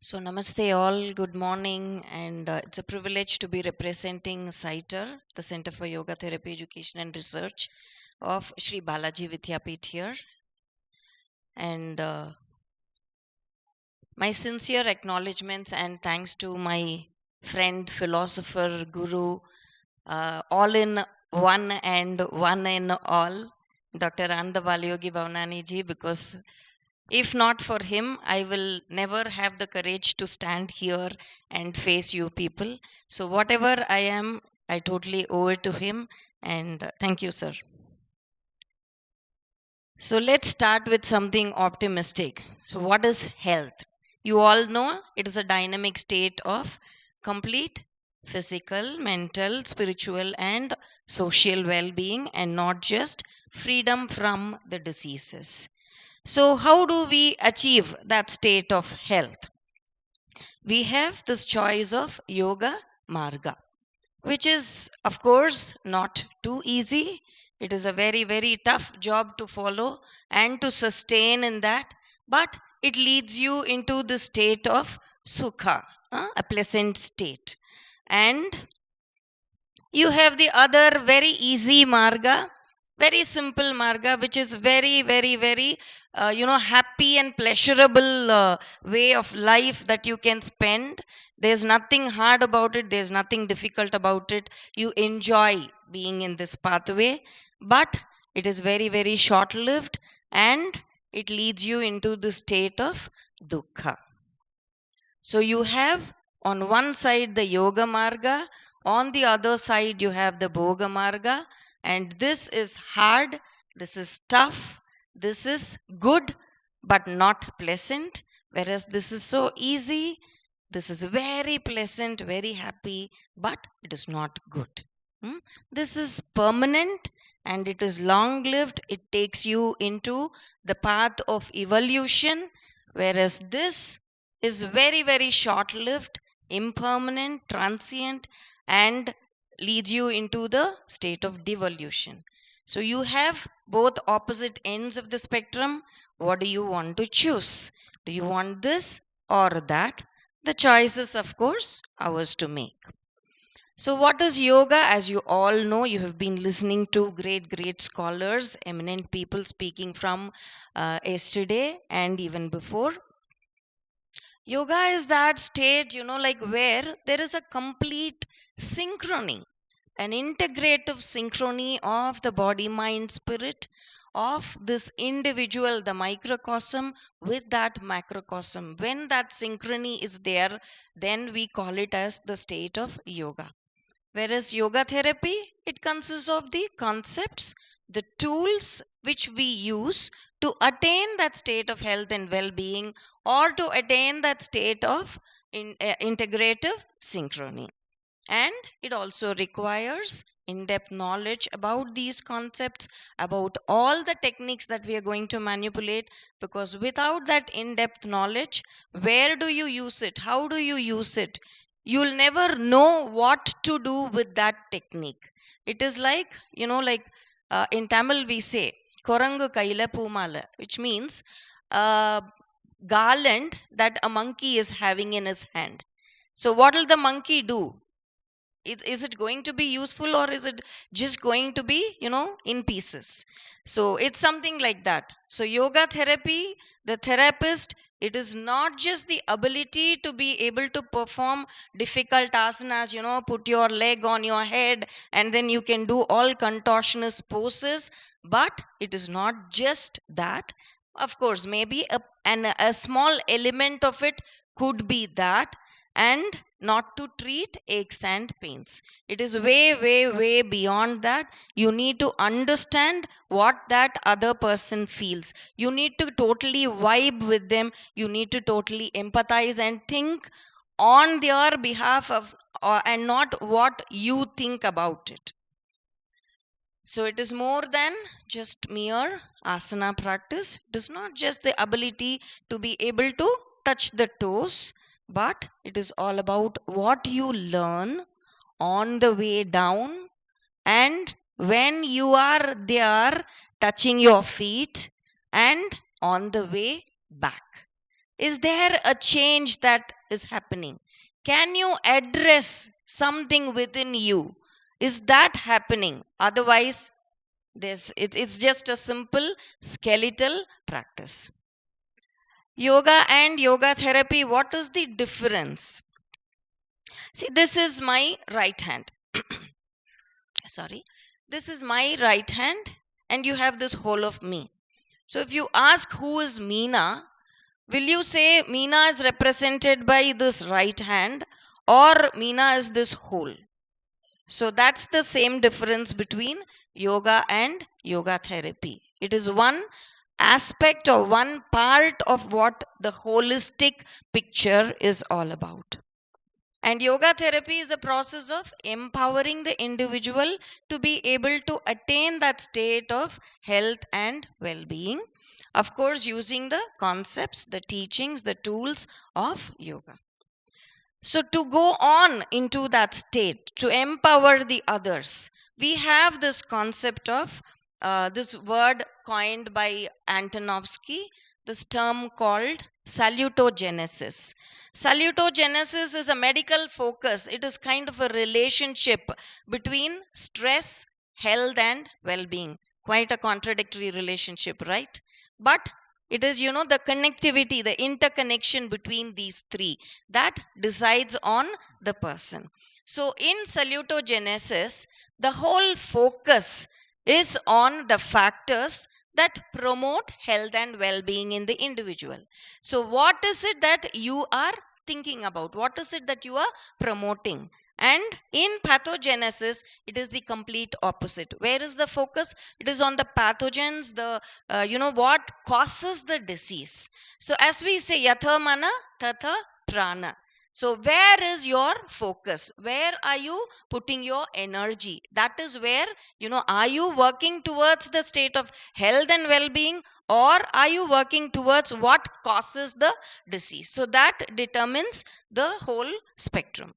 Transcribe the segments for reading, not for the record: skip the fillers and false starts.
So, namaste all, good morning, and it's a privilege to be representing CITER, the Center for Yoga Therapy Education and Research of Sri Balaji Vidyapeeth here. And my sincere acknowledgements and thanks to my friend, philosopher, guru, all in one and one in all, Dr. Anandavaliyogi Bhavanani ji, because if not for him, I will never have the courage to stand here and face you people. So, whatever I am, I totally owe it to him. And thank you, sir. So, let's start with something optimistic. So, what is health? You all know it is a dynamic state of complete physical, mental, spiritual, and social well being, and not just freedom from the diseases. So, how do we achieve that state of health? We have this choice of yoga marga, which is, of course, not too easy. It is a very, very tough job to follow and to sustain in that, but it leads you into the state of sukha, a pleasant state. And you have the other very easy marga, very simple marga, which is very, very, very, happy and pleasurable way of life that you can spend. There's nothing hard about it. There's nothing difficult about it. You enjoy being in this pathway, but it is very, very short lived and it leads you into the state of dukkha. So you have on one side the yoga marga, on the other side you have the bhoga marga, and this is hard, this is tough, this is good but not pleasant, whereas this is so easy, this is very pleasant, very happy, but it is not good. This is permanent and it is long lived, it takes you into the path of evolution, whereas this is very, very short lived, impermanent, transient, and leads you into the state of devolution. So you have both opposite ends of the spectrum. What do you want to choose? Do you want this or that? The choice is, of course, ours to make. So, what is yoga? As you all know, you have been listening to great, great scholars, eminent people speaking from yesterday and even before. Yoga is that state, like where there is a complete synchrony, an integrative synchrony of the body, mind, spirit, of this individual, the microcosm, with that macrocosm. When that synchrony is there, then we call it as the state of yoga. Whereas yoga therapy, it consists of the concepts, the tools which we use to attain that state of health and well-being, or to attain that state of integrative synchrony. And it also requires in-depth knowledge about these concepts, about all the techniques that we are going to manipulate, because without that in-depth knowledge, where do you use it? How do you use it? You'll never know what to do with that technique. It is like, in Tamil we say, Korangu kaila poomala, which means garland that a monkey is having in his hand. So, what will the monkey do? Is it going to be useful or is it just going to be, in pieces? So, it's something like that. So, yoga therapy, the therapist, it is not just the ability to be able to perform difficult asanas, put your leg on your head and then you can do all contortionist poses, but it is not just that. Of course, maybe a small element of it could be that, and not to treat aches and pains. It is way, way, way beyond that. You need to understand what that other person feels. You need to totally vibe with them. You need to totally empathize and think on their behalf of, and not what you think about it. So it is more than just mere asana practice. It is not just the ability to be able to touch the toes, but it is all about what you learn on the way down and when you are there touching your feet and on the way back. Is there a change that is happening? Can you address something within you? Is that happening? Otherwise, it's just a simple skeletal practice. Yoga and yoga therapy, what is the difference? See, this is my right hand. Sorry. This is my right hand, and you have this whole of me. So if you ask who is Meena, will you say Meena is represented by this right hand or Meena is this whole? So that's the same difference between yoga and yoga therapy. It is one aspect or one part of what the holistic picture is all about. And yoga therapy is the process of empowering the individual to be able to attain that state of health and well-being. Of course, using the concepts, the teachings, the tools of yoga. So to go on into that state, to empower the others, we have this concept of this word coined by Antonovsky, this term called salutogenesis. Salutogenesis is a medical focus. It is kind of a relationship between stress, health, and well-being. Quite a contradictory relationship, right? But it is, the connectivity, the interconnection between these three that decides on the person. So in salutogenesis, the whole focus is on the factors that promote health and well-being in the individual. So what is it that you are thinking about? What is it that you are promoting? And in pathogenesis, it is the complete opposite. Where is the focus? It is on the pathogens, what causes the disease. So as we say, yatha mana tatha prana. So where is your focus? Where are you putting your energy? That is where, are you working towards the state of health and well-being, or are you working towards what causes the disease? So that determines the whole spectrum.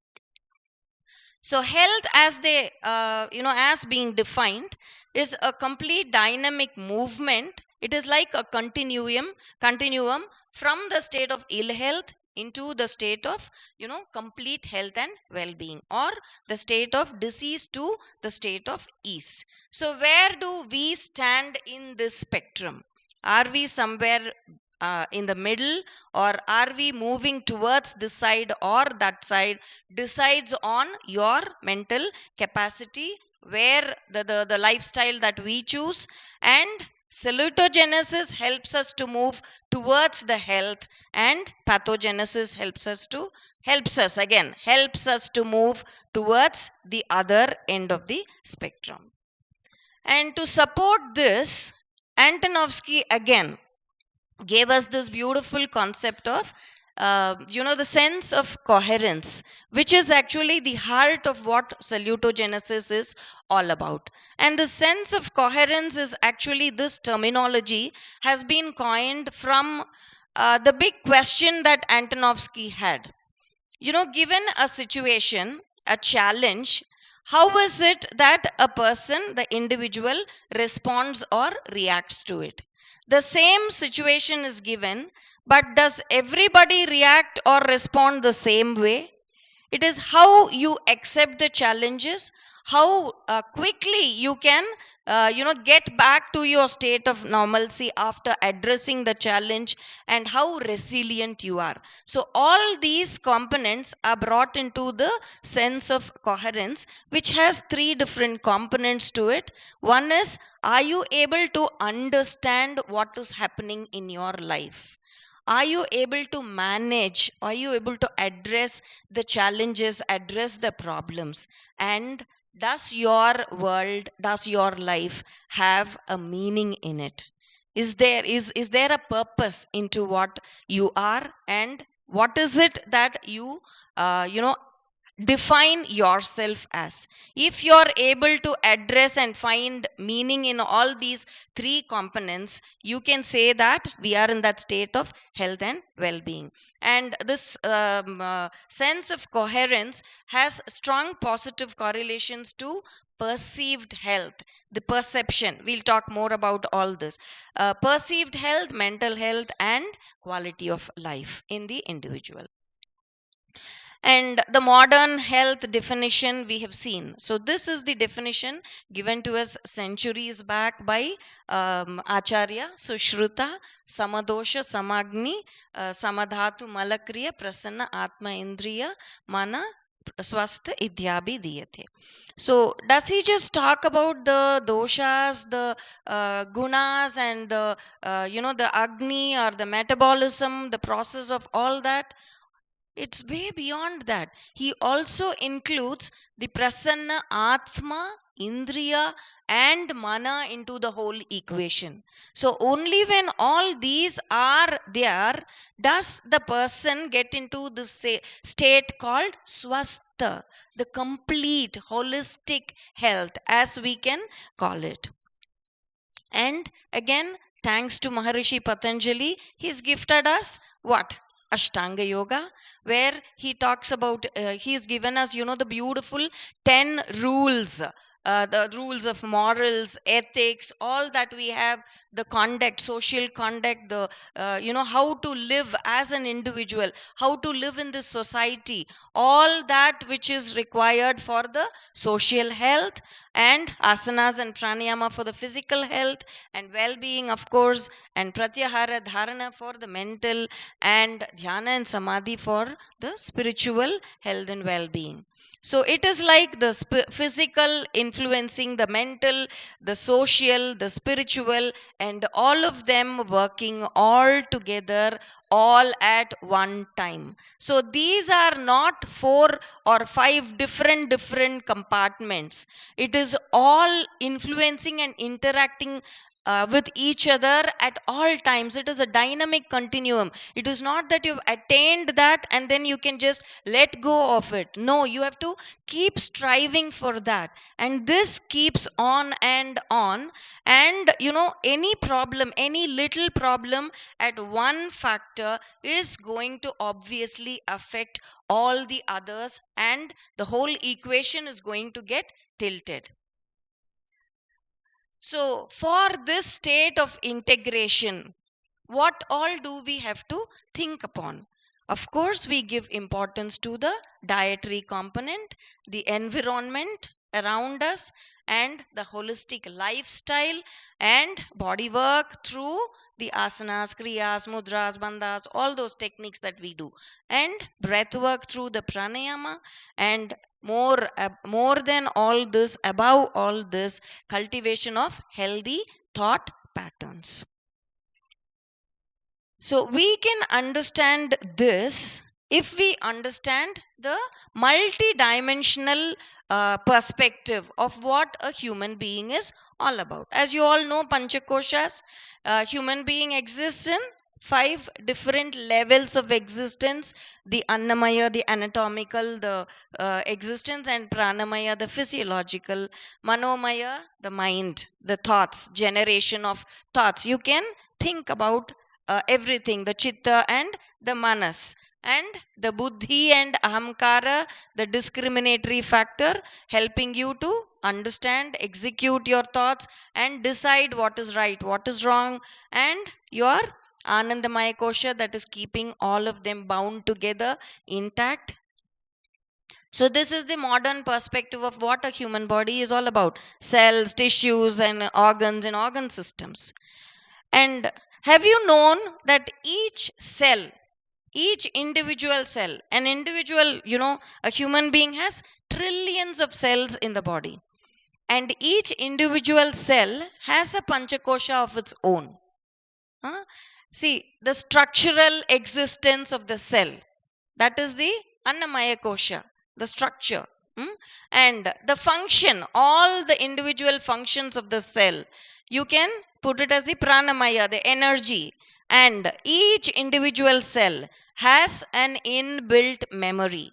So health as as being defined is a complete dynamic movement. It is like a continuum from the state of ill health into the state of, complete health and well-being, or the state of disease to the state of ease. So where do we stand in this spectrum? Are we somewhere in the middle, or are we moving towards this side or that side? Decides on your mental capacity, where the lifestyle that we choose. And salutogenesis helps us to move towards the health, and pathogenesis helps us to move towards the other end of the spectrum. And to support this, Antonovsky again gave us this beautiful concept of the sense of coherence, which is actually the heart of what salutogenesis is all about. And the sense of coherence is actually, this terminology has been coined from the big question that Antonovsky had. Given a situation, a challenge, how is it that a person, the individual, responds or reacts to it? The same situation is given, but does everybody react or respond the same way? It is how you accept the challenges, how quickly you can, get back to your state of normalcy after addressing the challenge, and how resilient you are. So all these components are brought into the sense of coherence, which has three different components to it. One is, are you able to understand what is happening in your life? Are you able to manage? Are you able to address the challenges, address the problems? And does your world, does your life have a meaning in it? Is there a purpose into what you are? And what is it that you define yourself as. If you're able to address and find meaning in all these three components, you can say that we are in that state of health and well-being. And this sense of coherence has strong positive correlations to perceived health, the perception. We'll talk more about all this. Perceived health, mental health, and quality of life in the individual. And the modern health definition we have seen. So, this is the definition given to us centuries back by Acharya Sushruta, Samadosha Samagni, Samadhatu Malakriya, Prasanna Atma Indriya, Mana Swastha Idyabhi Diyate. So, does he just talk about the doshas, the gunas, and the the agni or the metabolism, the process of all that? It's way beyond that. He also includes the prasanna atma, indriya, and mana into the whole equation. So only when all these are there does the person get into this state called swastha, the complete holistic health, as we can call it. And again, thanks to Maharishi Patanjali, he's gifted us what? Ashtanga Yoga, where he talks about, he's given us, the beautiful 10 rules, the rules of morals, ethics, all that we have, the conduct, social conduct, the, how to live as an individual, how to live in this society, all that which is required for the social health, and asanas and pranayama for the physical health and well-being, of course, and pratyahara dharana for the mental, and dhyana and samadhi for the spiritual health and well-being. So it is like the physical influencing the mental, the social, the spiritual, and all of them working all together, all at one time. So these are not 4 or 5 different compartments. It is all influencing and interacting with each other at all times. It is a dynamic continuum. It is not that you've attained that and then you can just let go of it. No, you have to keep striving for that. And this keeps on. And any problem, any little problem at one factor is going to obviously affect all the others, and the whole equation is going to get tilted. So, for this state of integration, what all do we have to think upon? Of course, we give importance to the dietary component, the environment around us, and the holistic lifestyle and body work through the asanas, kriyas, mudras, bandhas, all those techniques that we do, and breath work through the pranayama, and more than all this, above all this, cultivation of healthy thought patterns. So we can understand this if we understand the multi-dimensional perspective of what a human being is all about. As you all know, Panchakoshas, human being exists in 5 different levels of existence: the Annamaya, the anatomical, the existence, and Pranamaya, the physiological, Manomaya, the mind, the thoughts, generation of thoughts. You can think about everything, the Chitta and the Manas, and the Buddhi and Ahamkara, the discriminatory factor, helping you to understand, execute your thoughts, and decide what is right, what is wrong, and your Anandamaya Kosha, that is keeping all of them bound together, intact. So this is the modern perspective of what a human body is all about: cells, tissues, and organs and organ systems. And have you known that each cell, each individual cell, an individual, a human being has trillions of cells in the body, and each individual cell has a panchakosha of its own. See, the structural existence of the cell, that is the Annamaya Kosha, the structure. And the function, all the individual functions of the cell, you can put it as the Pranamaya, the energy. And each individual cell has an inbuilt memory.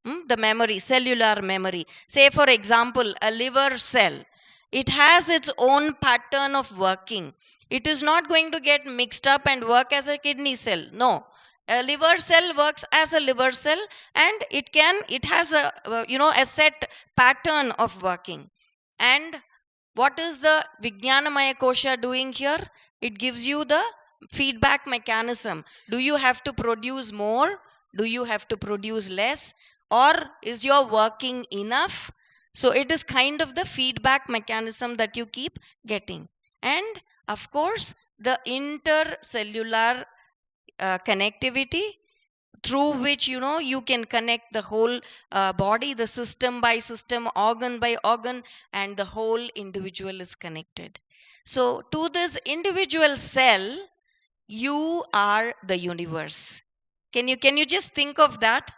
The memory, cellular memory. Say, for example, a liver cell. It has its own pattern of working. It is not going to get mixed up and work as a kidney cell. No. A liver cell works as a liver cell, and it has a set pattern of working. And what is the Vijnanamaya Kosha doing here? It gives you the feedback mechanism. Do you have to produce more? Do you have to produce less? Or is your working enough? So it is kind of the feedback mechanism that you keep getting. And of course, the intercellular connectivity through which you can connect the whole body, the system by system, organ by organ, and the whole individual is connected. So to this individual cell, you are the universe. Can you just think of that?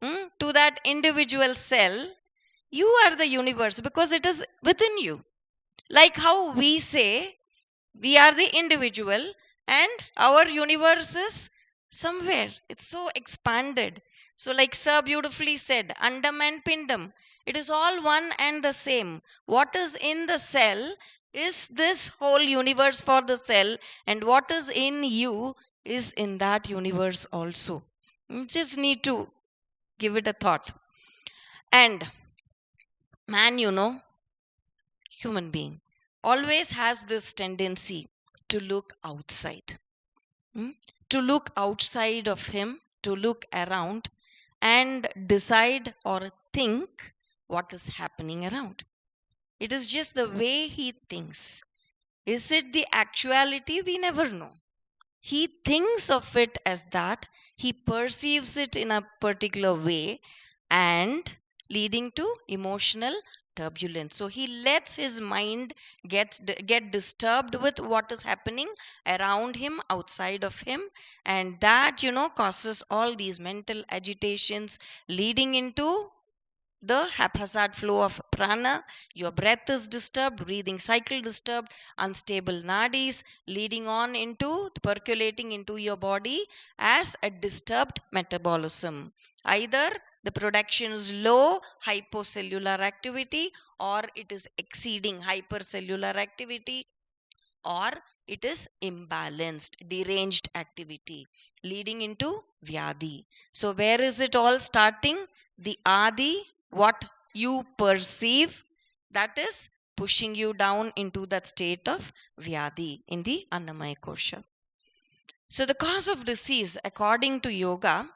To that individual cell, you are the universe because it is within you. Like how we say we are the individual and our universe is somewhere. It's so expanded. So, like Sir beautifully said, Andam and Pindam, it is all one and the same. What is in the cell is this whole universe for the cell, and what is in you is in that universe also. You just need to give it a thought. And man, human being always has this tendency to look outside. To look outside of him, to look around and decide or think what is happening around. It is just the way he thinks. Is it the actuality? We never know. He thinks of it as that, he perceives it in a particular way, and leading to emotional turbulence. So he lets his mind get disturbed with what is happening around him, outside of him, and that causes all these mental agitations, leading into the haphazard flow of prana. Your breath is disturbed, breathing cycle disturbed, unstable nadis, leading on into percolating into your body as a disturbed metabolism. Either the production is low, hypocellular activity, or it is exceeding hypercellular activity, or it is imbalanced, deranged activity, leading into vyadi. So where is it all starting? The adi, what you perceive, that is pushing you down into that state of vyadi in the Annamaya Kosha. So the cause of disease, according to yoga,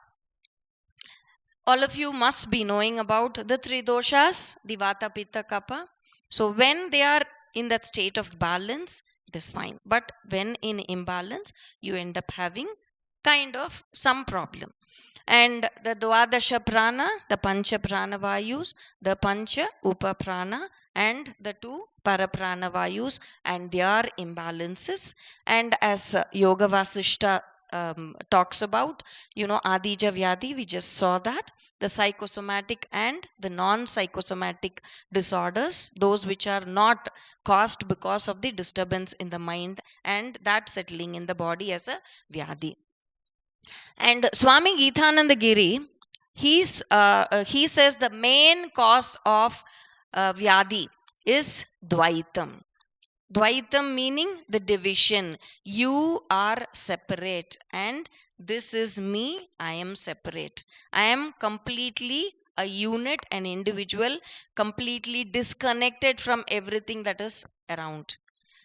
all of you must be knowing about the three doshas, the vata, pitta, kapha. So when they are in that state of balance, it is fine. But when in imbalance, you end up having kind of some problem. And the Dwadasha prana, the Pancha prana vayus, the Pancha upa prana, and the two paraprana vayus and their imbalances. And as Yoga Vasishta talks about, Adija Vyadi, we just saw that. The psychosomatic and the non-psychosomatic disorders, those which are not caused because of the disturbance in the mind and that settling in the body as a Vyadi. And Swami Geethananda Giri, he says the main cause of Vyadi is Dvaitam. Dvaitam meaning the division. You are separate and this is me, I am separate. I am completely a unit, an individual, completely disconnected from everything that is around.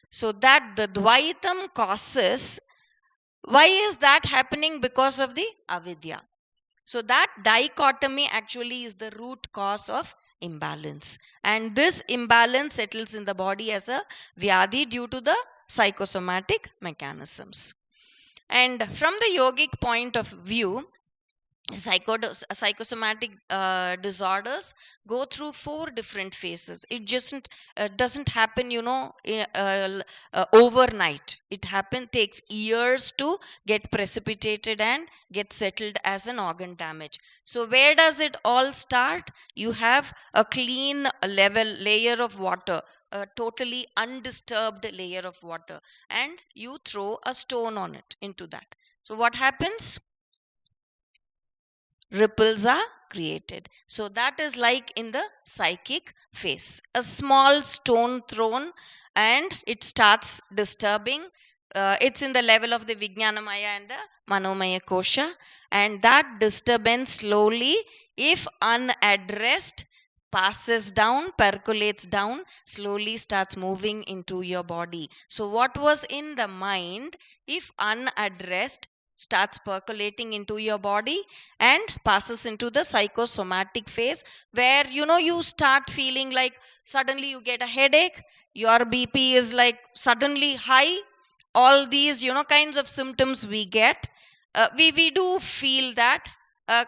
So that the Dvaitam causes, why is that happening? Because of the avidya. So that dichotomy actually is the root cause of imbalance. And this imbalance settles in the body as a vyadi due to the psychosomatic mechanisms. And from the yogic point of view, psychosomatic disorders go through 4 different phases. It just doesn't happen overnight. It takes years to get precipitated and get settled as an organ damage. So where does it all start? You have a clean layer of water, a totally undisturbed layer of water, and you throw a stone on it into that. So what happens? ripples are created. So that is like in the psychic phase. A small stone thrown and it starts disturbing. It's in the level of the Vijnanamaya and the Manomaya Kosha. And that disturbance slowly, if unaddressed, passes down, percolates down, slowly starts moving into your body. So, what was in the mind, if unaddressed, starts percolating into your body and passes into the psychosomatic phase, where you start feeling like suddenly you get a headache, your BP is like suddenly high. All these kinds of symptoms we get, we do feel that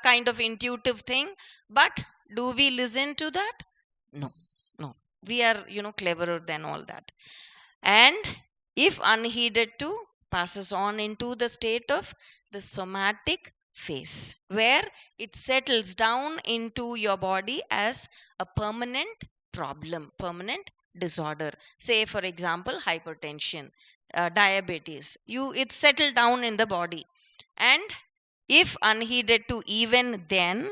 kind of intuitive thing, but do we listen to that? No, no. We are, cleverer than all that. And if unheeded to, passes on into the state of the somatic phase, where it settles down into your body as a permanent problem, permanent disorder. Say, for example, hypertension, diabetes. It's settled down in the body. And if unheeded to, even then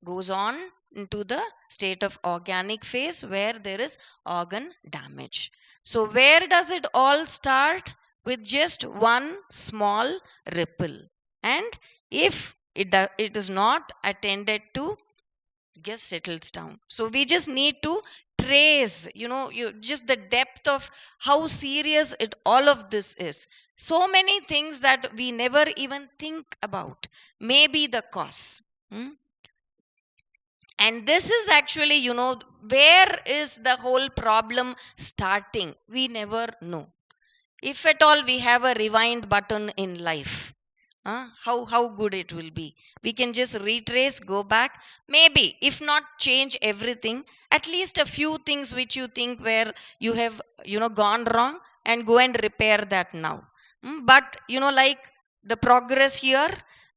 goes on into the state of organic phase, where there is organ damage. So where does it all start? With just one small ripple. And if it is not attended to, just settles down. So we just need to trace, just the depth of how serious all of this is. So many things that we never even think about may be the cause. And this is actually, where is the whole problem starting? We never know. If at all we have a rewind button in life, how good it will be. We can just retrace, go back, maybe, if not change everything, at least a few things which you think where you have, gone wrong, and go and repair that now. But, like the progress here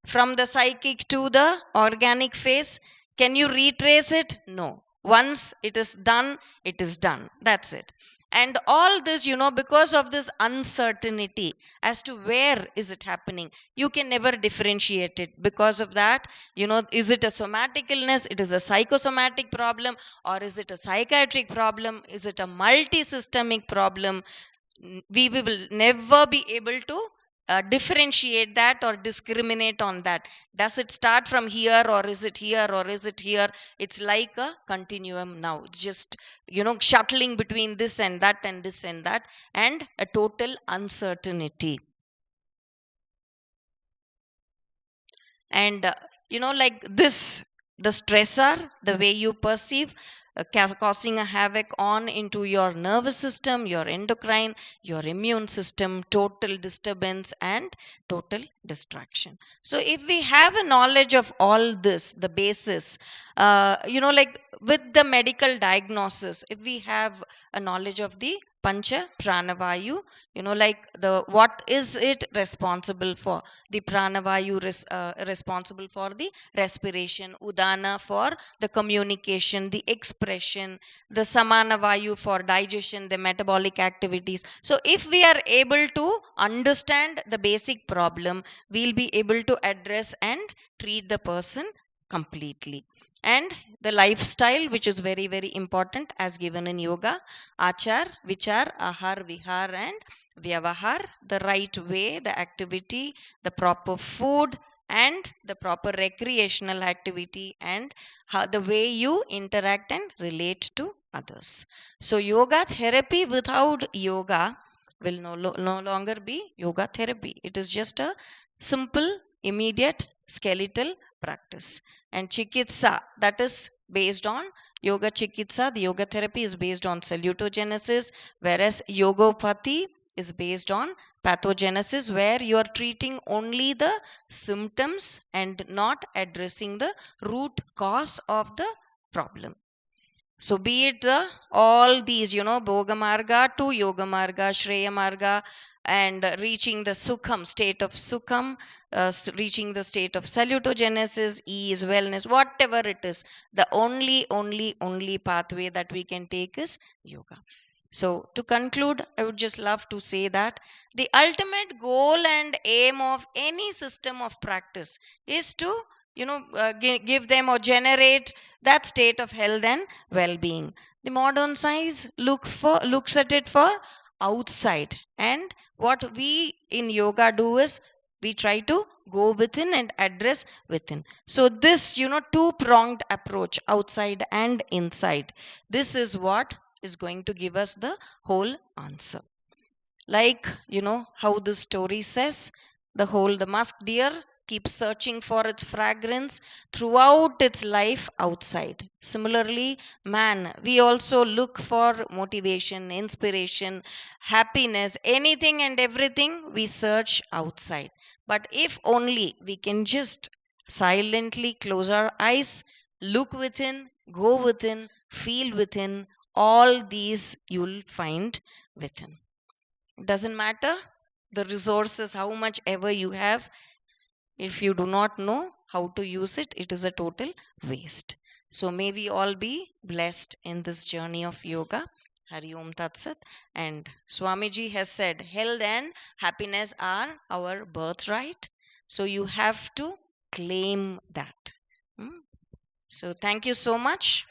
from the psychic to the organic phase, can you retrace it? No. Once it is done, it is done. That's it. And all this, because of this uncertainty as to where is it happening, you can never differentiate it. Because of that, is it a somatic illness? It is a psychosomatic problem, or is it a psychiatric problem? Is it a multi-systemic problem? We will never be able to differentiate that or discriminate on that. Does it start from here, or is it here, or is it here? It's like a continuum now. It's just, shuttling between this and that and this and that, and a total uncertainty. And, like this, the stressor, the way you perceive, causing a havoc on into your nervous system, your endocrine, your immune system, total disturbance and total distraction. So if we have a knowledge of all this, the basis, like with the medical diagnosis, if we have a knowledge of the Pancha Pranavayu, like what is it responsible for? The Pranavayu responsible for the respiration, Udana for the communication, the expression, the Samanavayu for digestion, the metabolic activities. So if we are able to understand the basic problem, we'll be able to address and treat the person completely. And the lifestyle, which is very, very important as given in yoga, achar, vichar, ahar, vihar and vyavahar, the right way, the activity, the proper food and the proper recreational activity, and the way you interact and relate to others. So yoga therapy without yoga will no longer be yoga therapy. It is just a simple, immediate, skeletal practice. And chikitsa, that is based on yoga chikitsa, the yoga therapy is based on salutogenesis, whereas yogopathy is based on pathogenesis, where you are treating only the symptoms and not addressing the root cause of the problem. So be it all these, Bhoga Marga to Yoga Marga, Shreya Marga, and reaching the Sukham, state of Sukham, reaching the state of salutogenesis, ease, wellness, whatever it is, the only pathway that we can take is yoga. So to conclude, I would just love to say that the ultimate goal and aim of any system of practice is to, give them or generate that state of health and well-being. The modern science looks at it for outside, and what we in yoga do is we try to go within and address within. So this two pronged approach, outside and inside, this is what is going to give us the whole answer. Like how the story says, the musk deer keeps searching for its fragrance throughout its life outside. Similarly, man, we also look for motivation, inspiration, happiness, anything and everything we search outside. But if only we can just silently close our eyes, look within, go within, feel within, all these you'll find within. Doesn't matter the resources, how much ever you have, if you do not know how to use it, it is a total waste. So may we all be blessed in this journey of yoga. Hari Om Tat Sat. And Swamiji has said, health and happiness are our birthright. So you have to claim that. So thank you so much.